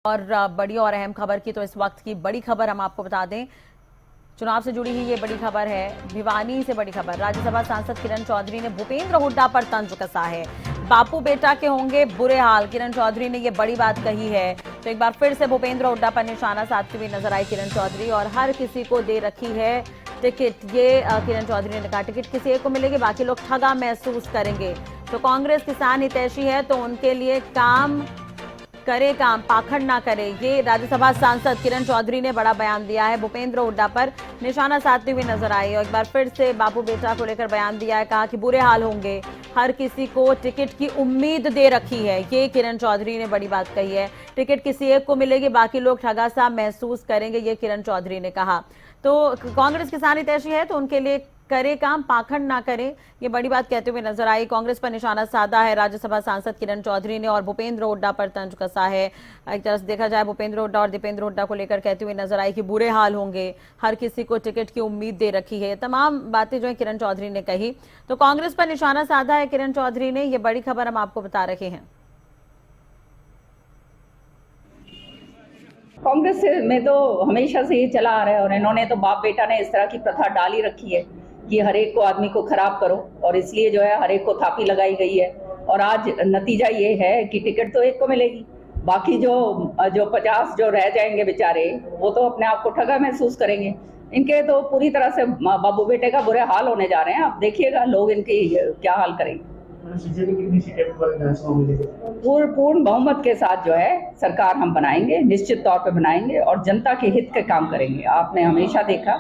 और बड़ी और अहम खबर की तो इस वक्त की बड़ी खबर हम आपको बता दें, चुनाव से जुड़ी ही ये बड़ी खबर है। भिवानी से बड़ी खबर, राज्यसभा सांसद किरण चौधरी ने भूपेंद्र हुड्डा पर तंज कसा है। बापू बेटा के होंगे बुरे हाल, किरण चौधरी ने ये बड़ी बात कही है। तो एक बार फिर से भूपेंद्र हुड्डा पर निशाना साधते हुए नजर आई किरण चौधरी और हर किसी को दे रखी है टिकट। ये किरण चौधरी ने कहा टिकट किसी एक को मिलेगी, बाकी लोग ठगा महसूस करेंगे। तो कांग्रेस किसान हितैषी है तो उनके लिए काम करे, काम पाखंड ना करे। ये राज्यसभा सांसद किरण चौधरी ने बड़ा बयान दिया है, भूपेंद्र हुड्डा पर निशाना साधते हुए नजर आई और एक बार फिर से बापू बेटा को लेकर बयान दिया है। कहा कि बुरे हाल होंगे, हर किसी को टिकट की उम्मीद दे रखी है। ये किरण चौधरी ने बड़ी बात कही है, टिकट किसी एक को मिलेगी, बाकी लोग ठगा सा महसूस करेंगे, ये किरण चौधरी ने कहा। तो कांग्रेस किसान हितैषी है तो उनके लिए करे काम, पाखंड ना करे, ये बड़ी बात कहते हुए नजर आई। कांग्रेस पर निशाना साधा है राज्यसभा सांसद किरण चौधरी ने और भूपेंद्र हुड्डा पर तंज कसा है। एक तरह से देखा जाए भूपेंद्र हुड्डा और दीपेंद्र हुड्डा को लेकर कहते हुए नजर आई कि बुरे हाल होंगे, हर किसी को टिकट की उम्मीद दे रखी है। तमाम बातें जो है किरण चौधरी ने कही। तो कांग्रेस पर निशाना साधा है किरण चौधरी ने, ये बड़ी खबर हम आपको बता रहे हैं। कांग्रेस में तो हमेशा से ये चला आ रहा है और इन्होंने तो बाप बेटा ने इस तरह की प्रथा डाल ही रखी है कि हर एक को आदमी को खराब करो और इसलिए जो है हर एक को थापी लगाई गई है। और आज नतीजा ये है कि टिकट तो एक को मिलेगी, बाकी जो 50 जो रह जाएंगे बेचारे वो तो अपने आप को ठगा महसूस करेंगे। इनके तो पूरी तरह से बाबू बेटे का बुरे हाल होने जा रहे हैं। आप देखिएगा लोग इनकी क्या हाल करेंगे। पूर्ण बहुमत के साथ जो है सरकार हम बनाएंगे, निश्चित तौर पे बनाएंगे और जनता के हित के काम करेंगे। आपने हमेशा देखा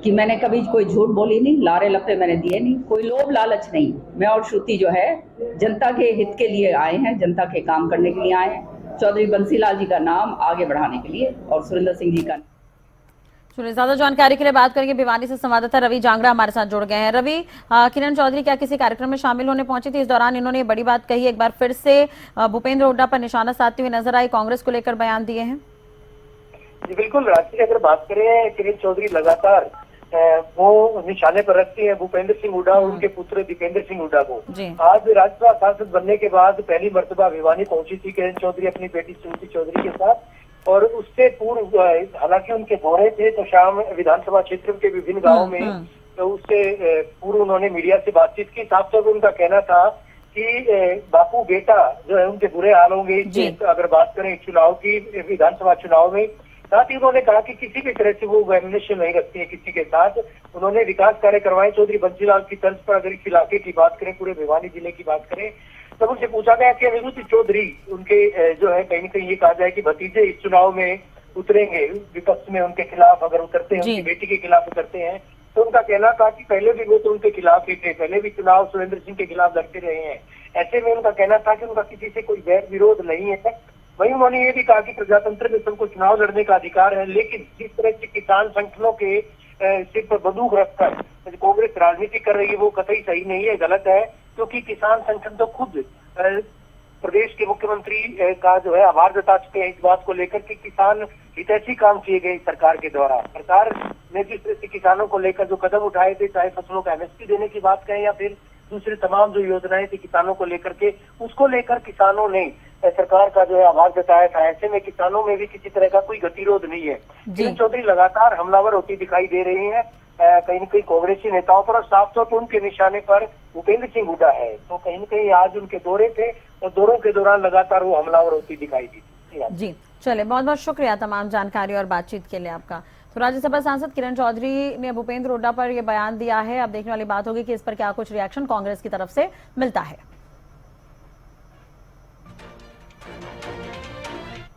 कि मैंने कभी कोई झूठ बोली नहीं, लारे लपे मैंने दिए नहीं, कोई लोभ लालच नहीं। मैं और श्रुति जो है जनता के हित के लिए आए हैं, जनता के काम करने के लिए आए हैं। चौधरी बंसीलाल जी का नाम आगे बढ़ाने के लिए और सुरेंद्र सिंह जी का। सुनिए, ज्यादा जानकारी के लिए बात करेंगे भिवानी से संवाददाता रवि जांगड़ा हमारे साथ जुड़ गए हैं। रवि, किरण चौधरी क्या किसी कार्यक्रम में शामिल होने पहुंची थी? इस दौरान इन्होंने बड़ी बात कही, एक बार फिर से भूपेंद्र हुड्डा पर निशाना साधते हुए नजर आई, कांग्रेस को लेकर बयान दिए हैं। जी बिल्कुल, राज्य की अगर बात करें, किरण चौधरी लगातार वो निशाने पर रखती है भूपेंद्र सिंह हुड्डा और उनके पुत्र दीपेंद्र सिंह हुड्डा को। आज राज्यसभा सांसद बनने के बाद पहली मर्तबा भिवानी पहुंची थी किरण चौधरी अपनी बेटी श्रीमती चौधरी के साथ। और उससे पूर्व, हालांकि उनके दौरे थे तो शाम विधानसभा क्षेत्र के विभिन्न गांवों में, तो उससे पूर्व उन्होंने मीडिया से बातचीत की। साफ तौर पर उनका कहना था कि बापू बेटा जो है उनके बुरे हाल होंगे। अगर बात करें चुनाव की, विधानसभा चुनाव में, साथ ही उन्होंने कहा कि किसी भी तरह से वो एमिनेशन नहीं रखती है किसी के साथ। उन्होंने विकास कार्य करवाए चौधरी बंसीलाल की तर्ज पर। अगर इस इलाके की बात करें, पूरे भिवानी जिले की बात करें, तब उनसे पूछा गया कि अनिरुद्ध चौधरी उनके जो है कहीं न कहीं ये कहा जाए कि भतीजे इस चुनाव में उतरेंगे, विपक्ष में उनके खिलाफ अगर उतरते हैं, उनकी बेटी के खिलाफ उतरते हैं। तो उनका कहना था कि पहले भी वो तो उनके खिलाफ ही थे, पहले भी चुनाव सुरेंद्र सिंह के खिलाफ लड़ते रहे हैं। ऐसे में उनका कहना था कि उनका किसी से कोई वैर विरोध नहीं है। वहीं उन्होंने ये भी कहा कि प्रजातंत्र में सबको चुनाव लड़ने का अधिकार है, लेकिन जिस तरह से किसान संगठनों के सिर पर बंदूक रखकर कांग्रेस राजनीति कर रही है वो कतई सही नहीं है, गलत है। क्योंकि किसान संगठन तो खुद प्रदेश के मुख्यमंत्री का जो है आभार जता चुके हैं इस बात को लेकर कि किसान हितैषी काम किए गए सरकार के द्वारा। सरकार ने जिस तरह से किसानों को लेकर जो कदम उठाए थे, चाहे फसलों का एमएसपी देने की बात करें या फिर दूसरी तमाम जो योजनाएं थी किसानों को लेकर के, उसको लेकर किसानों ने सरकार का जो है आभार जताया था। ऐसे में किसानों में भी किसी तरह का कोई गतिरोध नहीं है। किरण चौधरी लगातार हमलावर होती दिखाई दे रही है कहीं न कहीं कांग्रेसी नेताओं पर, और साफ तौर पर उनके निशाने पर भूपेंद्र सिंह हुड्डा है। तो कहीं न कहीं आज उनके दौरे थे और दौरों के दौरान लगातार वो हमलावर होती दिखाई दी। जी चलिए, बहुत बहुत शुक्रिया तमाम जानकारी और बातचीत के लिए आपका। तो राज्यसभा सांसद किरण चौधरी ने भूपेंद्र हुड्डा पर यह बयान दिया है। अब देखने वाली बात होगी कि इस पर क्या कुछ रिएक्शन कांग्रेस की तरफ से मिलता है।